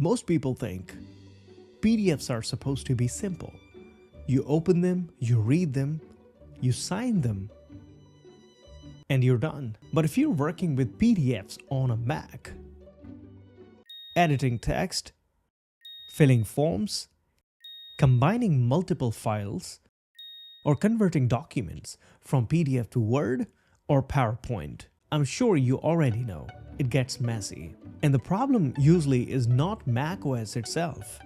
Most people think PDFs are supposed to be simple. You open them, you read them, you sign them, and you're done. But if you're working with PDFs on a Mac, editing text, filling forms, combining multiple files, or converting documents from PDF to Word or PowerPoint, I'm sure you already know it gets messy. And the problem usually is not macOS itself.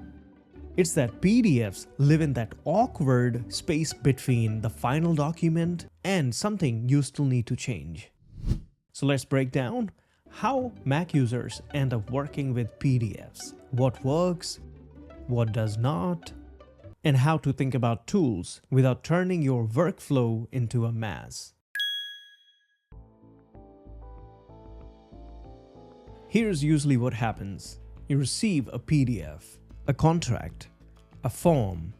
It's that PDFs live in that awkward space between the final document and something you still need to change. So let's break down how Mac users end up working with PDFs, what works, what does not, and how to think about tools without turning your workflow into a mess. Here's usually what happens. You receive a PDF, a contract, a form,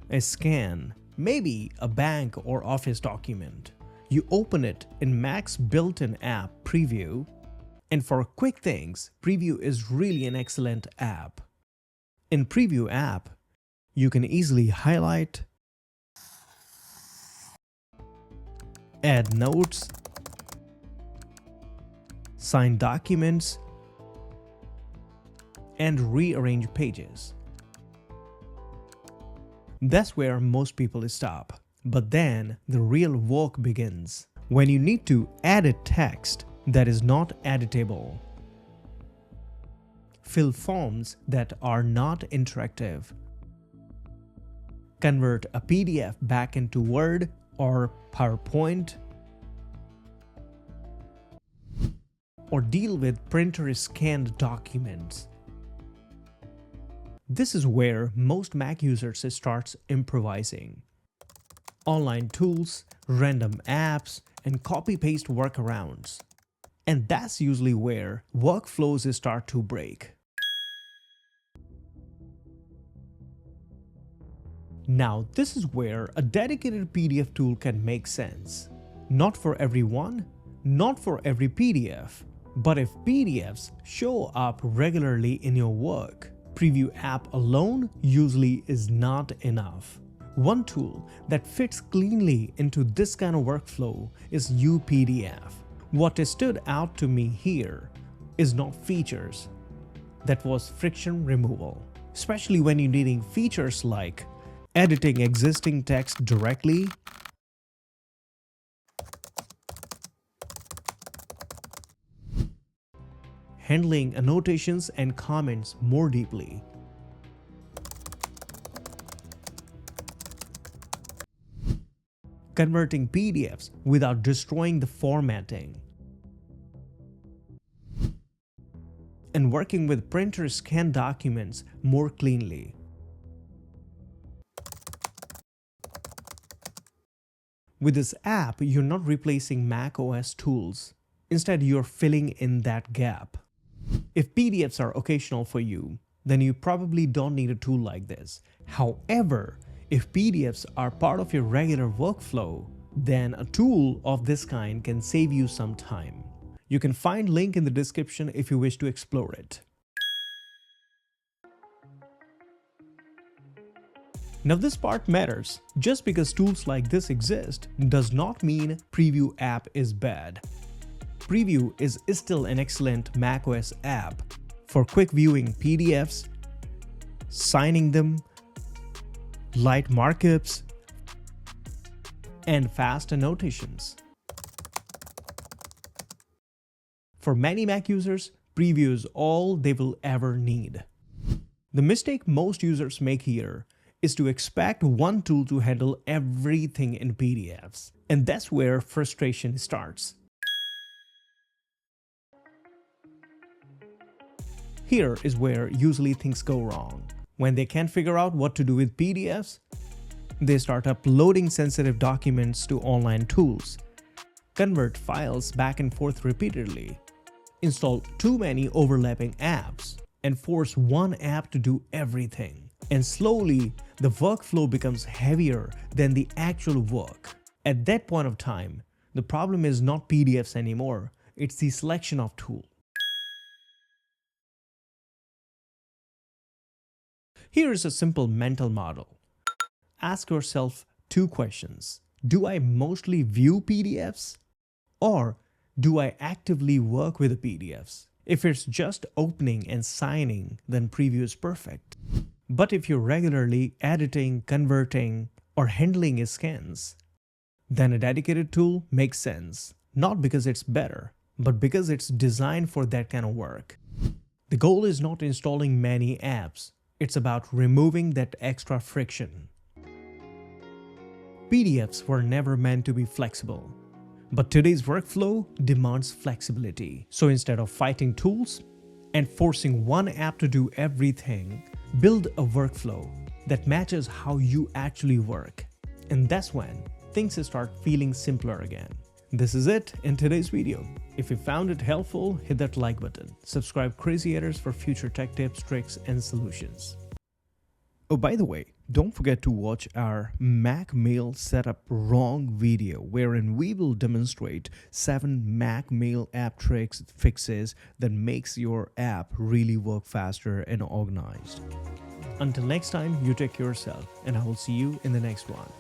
a scan, maybe a bank or office document. You open it in Mac's built-in app Preview, and for quick things, Preview is really an excellent app. In Preview app, you can easily highlight, add notes, sign documents, and rearrange pages. That's where most people stop. But then the real work begins when you need to edit text that is not editable, fill forms that are not interactive, convert a PDF back into Word or PowerPoint, or deal with printer-scanned documents. This is where most Mac users start improvising. Online tools, random apps, and copy-paste workarounds. And that's usually where workflows start to break. Now, this is where a dedicated PDF tool can make sense. Not for everyone, not for every PDF, but if PDFs show up regularly in your work, Preview app alone usually is not enough. One tool that fits cleanly into this kind of workflow is UPDF. What stood out to me here is not features. That was friction removal, especially when you're needing features like editing existing text directly, handling annotations and comments more deeply, converting PDFs without destroying the formatting, and working with printer-scanned documents more cleanly. With this app, you're not replacing macOS tools. Instead, you're filling in that gap. If PDFs are occasional for you, then you probably don't need a tool like this. However, if PDFs are part of your regular workflow, then a tool of this kind can save you some time. You can find link in the description if you wish to explore it. Now this part matters. Just because tools like this exist does not mean Preview app is bad. Preview is still an excellent macOS app for quick viewing PDFs, signing them, light markups, and fast annotations. For many Mac users, Preview is all they will ever need. The mistake most users make here is to expect one tool to handle everything in PDFs, and that's where frustration starts. Here is where usually things go wrong. When they can't figure out what to do with PDFs, they start uploading sensitive documents to online tools, convert files back and forth repeatedly, install too many overlapping apps, and force one app to do everything. And slowly, the workflow becomes heavier than the actual work. At that point of time, the problem is not PDFs anymore, it's the selection of tools. Here is a simple mental model. Ask yourself two questions. Do I mostly view PDFs? Or do I actively work with the PDFs? If it's just opening and signing, then preview is perfect. But if you're regularly editing, converting, or handling scans, then a dedicated tool makes sense. Not because it's better, but because it's designed for that kind of work. The goal is not installing many apps. It's about removing that extra friction. PDFs were never meant to be flexible. But today's workflow demands flexibility. So instead of fighting tools and forcing one app to do everything, build a workflow that matches how you actually work. And that's when things start feeling simpler again. This is it in today's video. If you found it helpful, hit that like button. Subscribe Crazy Editors for future tech tips, tricks, and solutions. Oh, by the way, don't forget to watch our Mac Mail Setup Wrong video, wherein we will demonstrate 7 Mac Mail app tricks, fixes that makes your app really work faster and organized. Until next time, you take care of yourself, and I will see you in the next one.